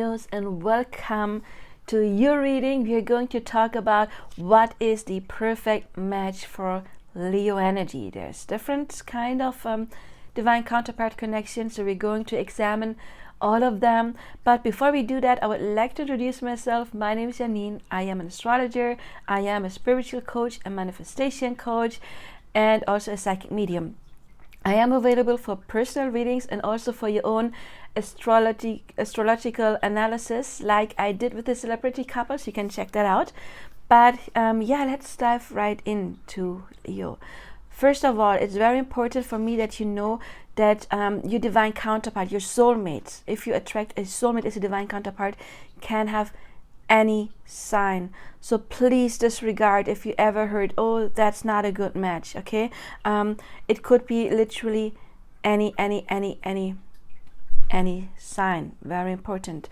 Leos, and welcome to your reading. We are going to talk about what is the perfect match for Leo energy. There's different kind of divine counterpart connections, so we're going to examine all of them. But before we do that, I would like to introduce myself. My name is Janine. I am an astrologer. I am a spiritual coach, a manifestation coach, and also a psychic medium. I am available for personal readings and also for your own astrological analysis, like I did with the celebrity couples. You can check that out. But let's dive right into Leo. First of all, it's very important for me that you know that your divine counterpart, your soulmate, if you attract a soulmate as a divine counterpart, can have any sign. So please disregard if you ever heard, oh, that's not a good match. Okay, it could be literally any sign. Very important.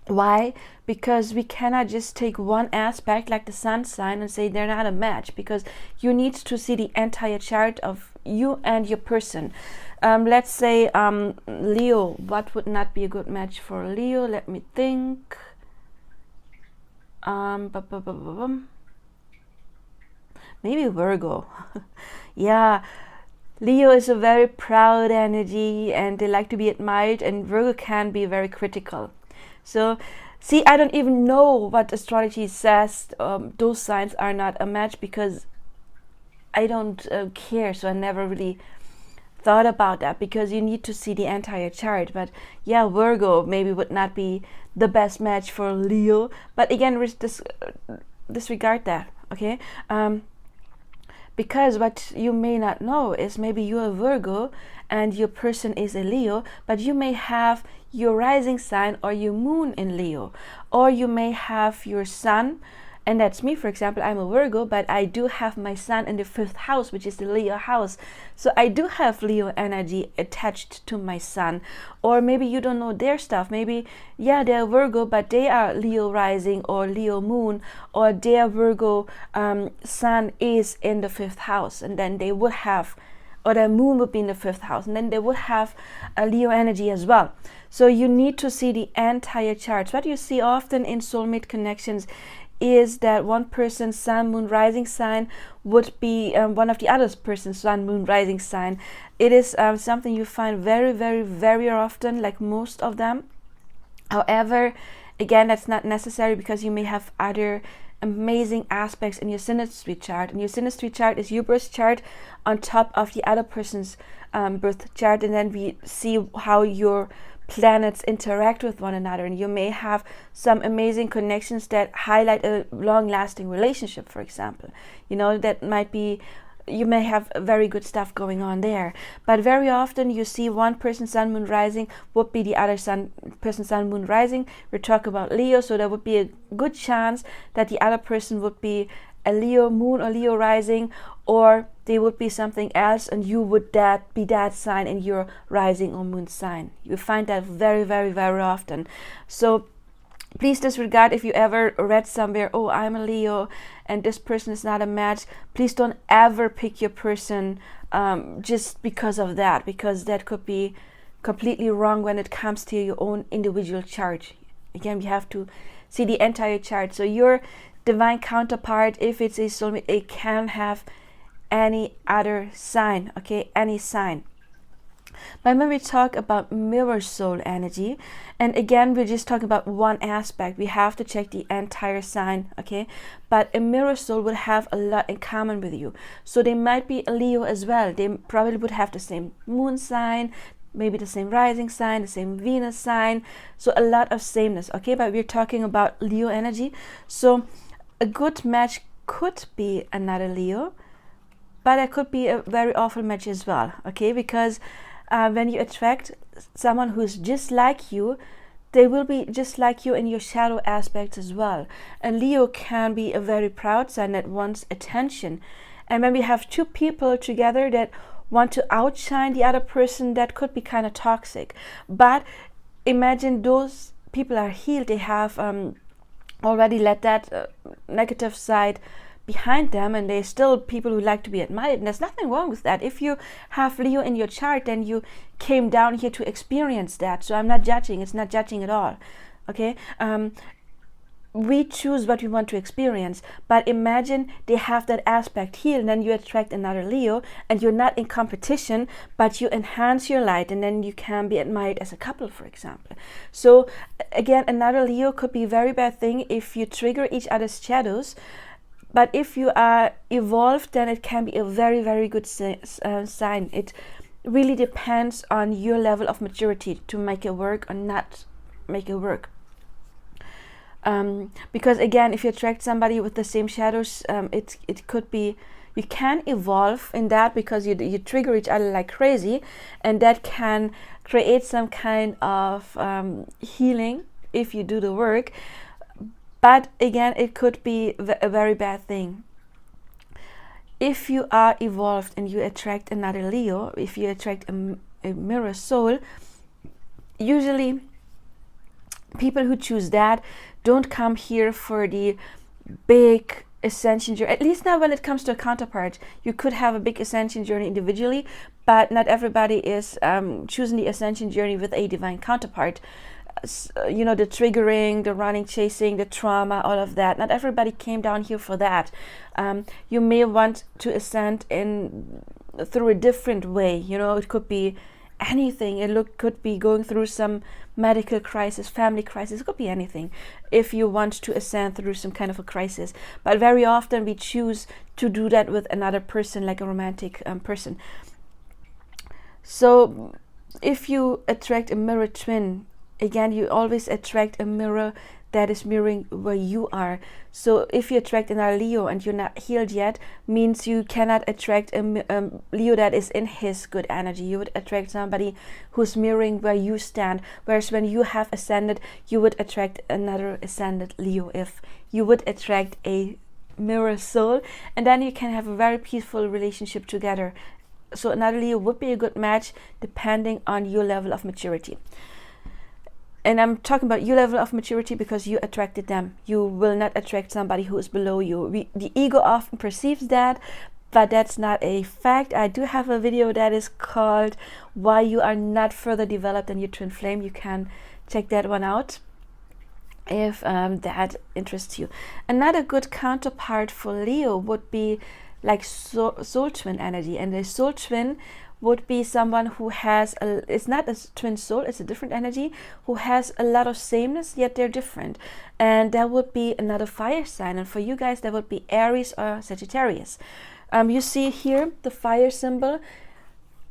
Why? Because we cannot just take one aspect like the sun sign and say they're not a match, because you need to see the entire chart of you and your person. Let's say Leo. What would not be a good match for Leo? Let me think. Maybe Virgo. Yeah, Leo is a very proud energy and they like to be admired, and Virgo can be very critical. So see, I don't even know what astrology says. Those signs are not a match because I don't care, so I never really thought about that, because you need to see the entire chart. But yeah, Virgo maybe would not be the best match for Leo, but again, disregard that. Okay, because what you may not know is maybe you're a Virgo and your person is a Leo, but you may have your rising sign or your moon in Leo, or you may have your sun. And that's me, for example. I'm a Virgo, but I do have my sun in the 5th house, which is the Leo house. So I do have Leo energy attached to my sun. Or maybe you don't know their stuff. Maybe, yeah, they're Virgo, but they are Leo rising or Leo moon, or their Virgo sun is in the 5th house. And then they would have, or their moon would be in the 5th house. And then they would have a Leo energy as well. So you need to see the entire chart. What you see often in soulmate connections is that one person's sun, moon, rising sign would be one of the other person's sun, moon, rising sign. It is something you find very, very, very often, like most of them. However, again, that's not necessary, because you may have other amazing aspects in your synastry chart. And your synastry chart is your birth chart on top of the other person's birth chart. And then we see how your planets interact with one another, and you may have some amazing connections that highlight a long-lasting relationship, for example. You know, that might be, you may have very good stuff going on there. But very often you see one person's sun, moon, rising would be the other person's sun, moon, rising. We're talking about Leo, so there would be a good chance that the other person would be a Leo moon or Leo rising, or they would be something else, and you would be that sign in your rising or moon sign. You find that very, very, very often. So please disregard if you ever read somewhere, oh, I'm a Leo and this person is not a match. Please don't ever pick your person just because of that, because that could be completely wrong when it comes to your own individual chart. Again, we have to see the entire chart. So your divine counterpart, if it's a soulmate, it can have any other sign, okay, any sign. But when we talk about mirror soul energy, and again, we're just talking about one aspect, we have to check the entire sign, okay? But a mirror soul would have a lot in common with you. So they might be a Leo as well. They probably would have the same moon sign, maybe the same rising sign, the same Venus sign. So a lot of sameness, okay? But we're talking about Leo energy. So a good match could be another Leo, but it could be a very awful match as well, okay? Because when you attract someone who's just like you, they will be just like you in your shadow aspects as well. And Leo can be a very proud sign that wants attention. And when we have two people together that want to outshine the other person, that could be kind of toxic. But imagine those people are healed. They have already let that negative side behind them, and they're still people who like to be admired, and there's nothing wrong with that. If you have Leo in your chart, then you came down here to experience that. So I'm not judging. It's not judging at all. Okay. We choose what we want to experience, but imagine they have that aspect here, and then you attract another Leo, and you're not in competition, but you enhance your light, and then you can be admired as a couple, for example. So again, another Leo could be a very bad thing if you trigger each other's shadows, but if you are evolved, then it can be a very, very good sign. It really depends on your level of maturity to make it work or not make it work. Because again, if you attract somebody with the same shadows, it could be, you can evolve in that because you trigger each other like crazy, and that can create some kind of healing if you do the work. But again, it could be a very bad thing. If you are evolved and you attract another Leo, if you attract a mirror soul, usually people who choose that don't come here for the big ascension journey, at least not when it comes to a counterpart. You could have a big ascension journey individually, but not everybody is choosing the ascension journey with a divine counterpart. You know, the triggering, the running, chasing, the trauma, all of that. Not everybody came down here for that. You may want to ascend through a different way. You know, it could be anything. Could be going through some medical crisis, family crisis. It could be anything if you want to ascend through some kind of a crisis. But very often we choose to do that with another person, like a romantic person. So if you attract a mirror twin, again, you always attract a mirror that is mirroring where you are. So if you attract another Leo and you're not healed yet, means you cannot attract a Leo that is in his good energy. You would attract somebody who's mirroring where you stand. Whereas when you have ascended, you would attract another ascended Leo. If you would attract a mirror soul, and then you can have a very peaceful relationship together. So another Leo would be a good match depending on your level of maturity. And I'm talking about your level of maturity because you attracted them. You will not attract somebody who is below you. The ego often perceives that, but that's not a fact. I do have a video that is called Why You Are Not Further Developed Than Your Twin Flame. You can check that one out if that interests you. Another good counterpart for Leo would be like soul twin energy. And the soul twin would be someone who has it's not a twin soul, it's a different energy, who has a lot of sameness, yet they're different. And that would be another fire sign. And for you guys, that would be Aries or Sagittarius. You see here the fire symbol.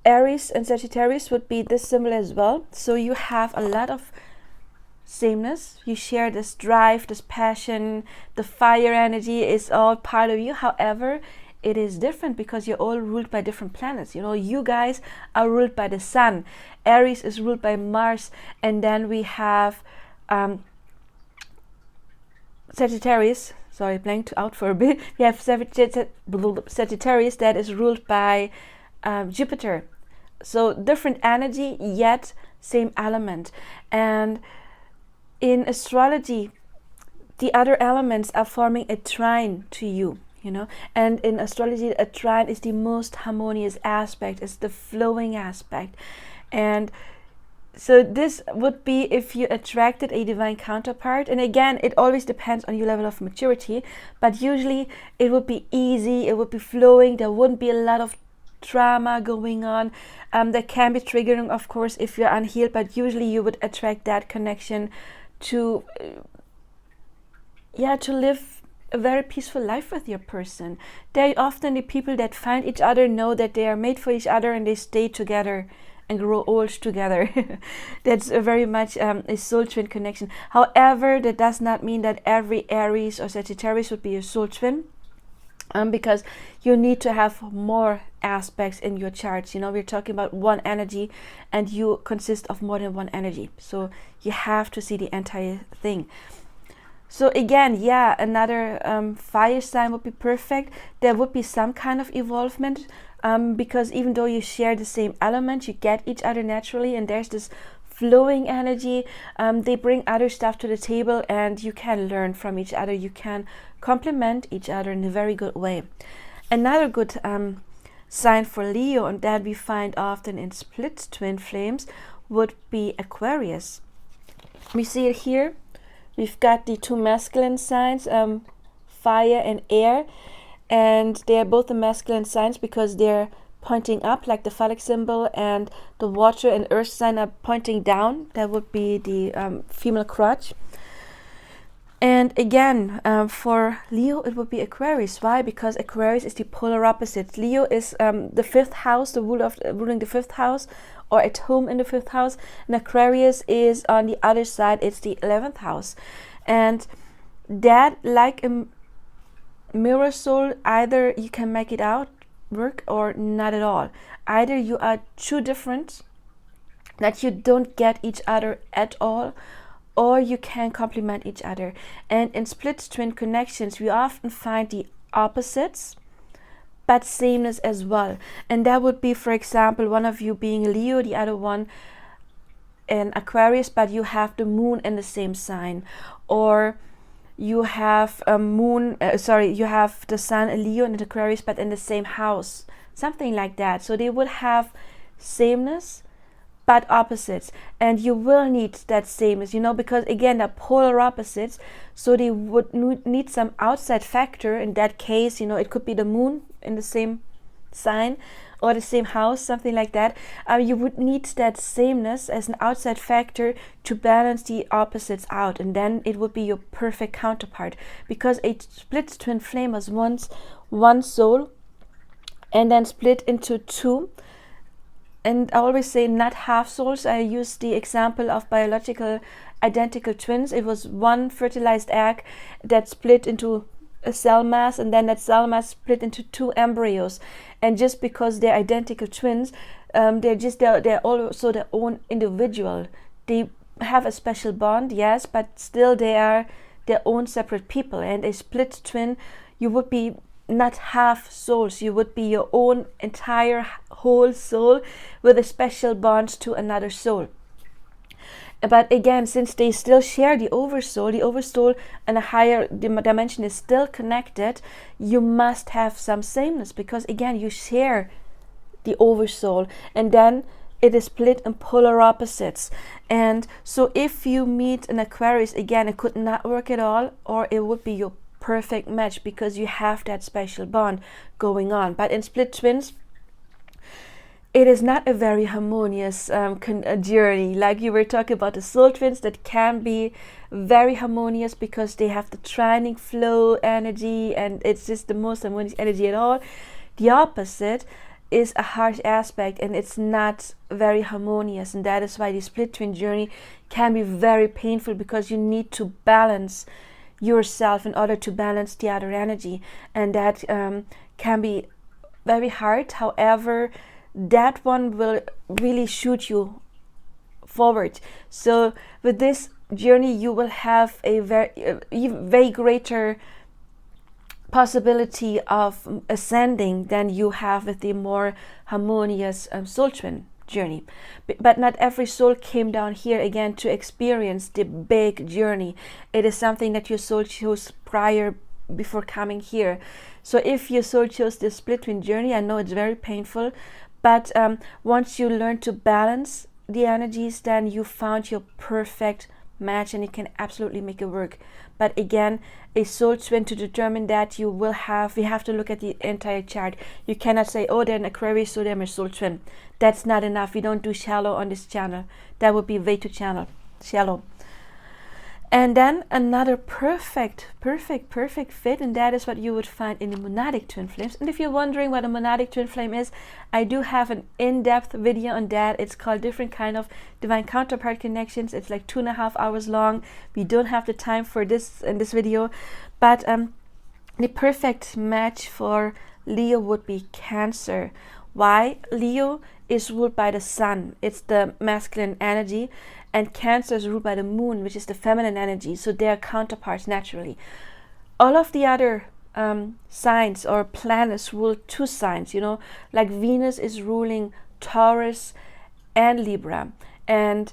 Aries and Sagittarius would be this symbol as well. So you have a lot of sameness. You share this drive, this passion, the fire energy is all part of you. However, it is different because you're all ruled by different planets. You know, you guys are ruled by the sun. Aries is ruled by Mars. And then we have Sagittarius. Sorry, blanked out for a bit. We have Sagittarius that is ruled by Jupiter. So different energy, yet same element. And in astrology, the other elements are forming a trine to you. You know, and in astrology, a trine is the most harmonious aspect, it's the flowing aspect. And so this would be if you attracted a divine counterpart. And again, it always depends on your level of maturity, but usually it would be easy, it would be flowing, there wouldn't be a lot of trauma going on. That can be triggering, of course, if you're unhealed, but usually you would attract that connection to live a very peaceful life with your person. They're often the people that find each other, know that they are made for each other, and they stay together and grow old together. That's very much a soul twin connection. However, that does not mean that every Aries or Sagittarius would be a soul twin, because you need to have more aspects in your charts. You know, we're talking about one energy and you consist of more than one energy. So you have to see the entire thing. So again, yeah, another fire sign would be perfect. There would be some kind of evolvement because even though you share the same element, you get each other naturally, and there's this flowing energy. They bring other stuff to the table, and you can learn from each other. You can complement each other in a very good way. Another good sign for Leo, and that we find often in split twin flames, would be Aquarius. We see it here. We've got the two masculine signs, fire and air, and they are both the masculine signs because they're pointing up, like the phallic symbol, and the water and earth sign are pointing down. That would be the female crotch. And again, for Leo, it would be Aquarius. Why? Because Aquarius is the polar opposite. Leo is the fifth house, the ruling the fifth house, or at home in the fifth house. And Aquarius is on the other side. It's the 11th house. And that, like a mirror soul, either you can make it out work or not at all. Either you are too different that you don't get each other at all, or you can complement each other. And in split twin connections, we often find the opposites but sameness as well. And that would be, for example, one of you being Leo, the other one in Aquarius, but you have the moon in the same sign, or you have a moon, you have the sun in Leo and Aquarius, but in the same house, something like that. So they would have sameness but opposites, and you will need that sameness, because again, they're polar opposites, so they would need some outside factor. In that case, it could be the moon in the same sign or the same house, something like that. You would need that sameness as an outside factor to balance the opposites out, and then it would be your perfect counterpart, because a split twin flame was once one soul and then split into two. And I always say not half souls. I use the example of biological identical twins. It was one fertilized egg that split into a cell mass, and then that cell mass split into two embryos. And just because they're identical twins, they're also their own individual. They have a special bond, yes, but still they are their own separate people. And a split twin, you would be not half souls, you would be your own entire whole soul with a special bond to another soul. But again, since they still share the oversoul and a higher dimension is still connected, you must have some sameness, because again, you share the oversoul, and then it is split in polar opposites. And so if you meet an Aquarius, again, it could not work at all, or it would be your perfect match because you have that special bond going on. But in split twins, it is not a very harmonious journey. Like you were talking about the soul twins, that can be very harmonious because they have the trining flow energy, and it's just the most harmonious energy at all. The opposite is a harsh aspect, and it's not very harmonious, and that is why the split twin journey can be very painful, because you need to balance yourself in order to balance the other energy, and that can be very hard. However, that one will really shoot you forward. So with this journey, you will have a very greater possibility of ascending than you have with the more harmonious soul twin journey. But not every soul came down here again to experience the big journey. It is something that your soul chose prior, before coming here. So if your soul chose the split twin journey, I know it's very painful, but once you learn to balance the energies, then you found your perfect match, and you can absolutely make it work. But again, a soul twin, to determine that, we have to look at the entire chart. You cannot say, oh, they're an Aquarius, so they're my soul twin. That's not enough. We don't do shallow on this channel. That would be way too shallow. And then another perfect fit, and that is what you would find in the monadic twin flames. And if you're wondering what a monadic twin flame is, I do have an in-depth video on that. It's called Different Kind of Divine Counterpart Connections. It's like 2.5 hours long. We don't have the time for this in this video, but the perfect match for Leo would be Cancer. Why? Leo is ruled by the sun. It's the masculine energy, and Cancer is ruled by the moon, which is the feminine energy. So they are counterparts naturally. All of the other signs or planets rule two signs, like Venus is ruling Taurus and Libra, and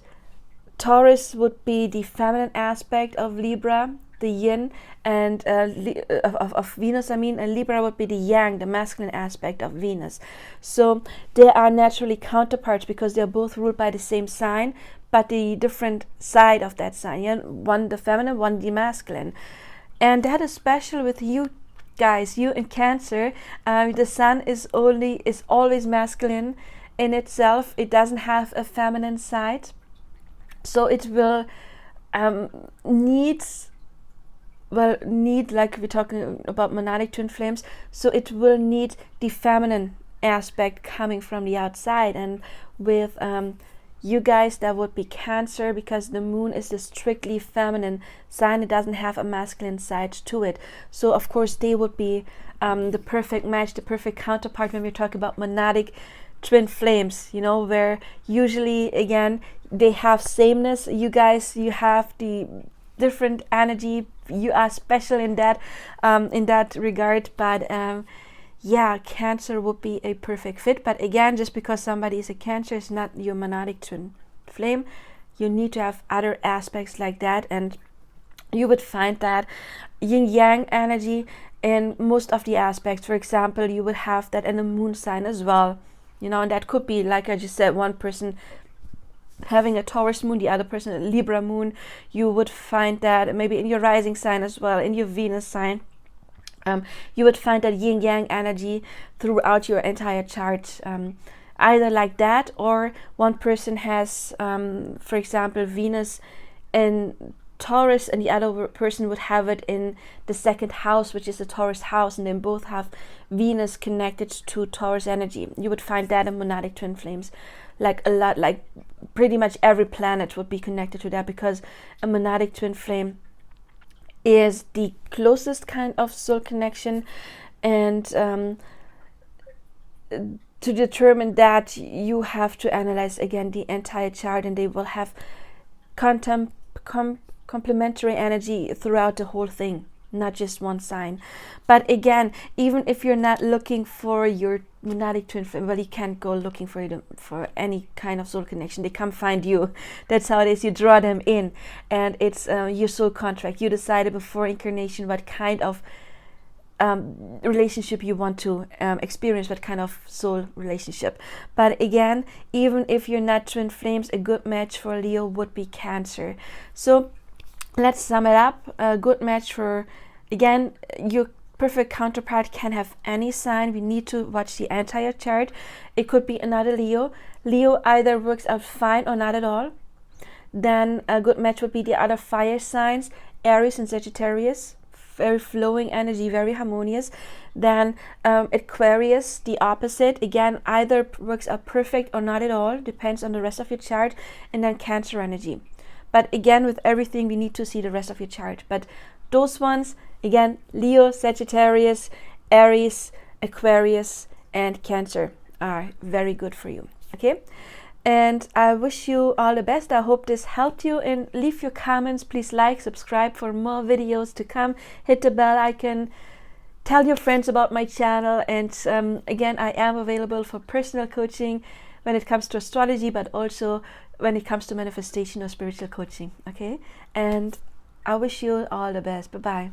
Taurus would be the feminine aspect of Libra, the yin, and of Venus, and Libra would be the yang, the masculine aspect of Venus. So they are naturally counterparts because they're both ruled by the same sign, but the different side of that sign. Yeah? One the feminine, one the masculine. And that is special with you guys, you in Cancer. The sun is always masculine in itself. It doesn't have a feminine side. So it will need, like we're talking about monadic twin flames, so it will need the feminine aspect coming from the outside. And with you guys, that would be Cancer, because the moon is the strictly feminine sign. It doesn't have a masculine side to it. So of course they would be the perfect match, the perfect counterpart when we talk about monadic twin flames, you know, where usually again they have sameness. You guys, you have the different energy, you are special in that regard, but yeah, Cancer would be a perfect fit. But again, just because somebody is a Cancer is not your monadic twin flame. You need to have other aspects like that, and you would find that yin yang energy in most of the aspects. For example, you would have that in the moon sign as well, you know, and that could be, like I just said, one person having a Taurus moon, the other person a Libra moon. You would find that maybe in your rising sign as well, in your Venus sign. You would find that yin yang energy throughout your entire chart, either like that, or one person has for example Venus in Taurus and the other person would have it in the second house, which is the Taurus house, and then both have Venus connected to Taurus energy. You would find that in monadic twin flames, like a lot, like pretty much every planet would be connected to that, because a monadic twin flame is the closest kind of soul connection. And to determine that, you have to analyze again the entire chart, and they will have complementary energy throughout the whole thing, not just one sign. But again, even if you're not looking for your monadic twin flame, well, you can't go looking for any kind of soul connection. They come find you. That's how it is. You draw them in, and it's your soul contract. You decided before incarnation what kind of relationship you want to experience, what kind of soul relationship. But again, even if you're not twin flames, a good match for Leo would be Cancer. So let's sum it up. A good match for, again, your perfect counterpart can have any sign. We need to watch the entire chart. It could be another Leo. Leo either works out fine or not at all. Then a good match would be the other fire signs, Aries and Sagittarius. Very flowing energy, very harmonious. Then Aquarius, the opposite. Again, either works out perfect or not at all. Depends on the rest of your chart. And then Cancer energy. But again, with everything, we need to see the rest of your chart. But those ones, again, Leo, Sagittarius, Aries, Aquarius, and Cancer are very good for you. Okay? And I wish you all the best. I hope this helped you, and leave your comments. Please like, subscribe for more videos to come. Hit the bell icon. Tell your friends about my channel. And again, I am available for personal coaching when it comes to astrology, but also when it comes to manifestation or spiritual coaching. Okay? And I wish you all the best. Bye-bye.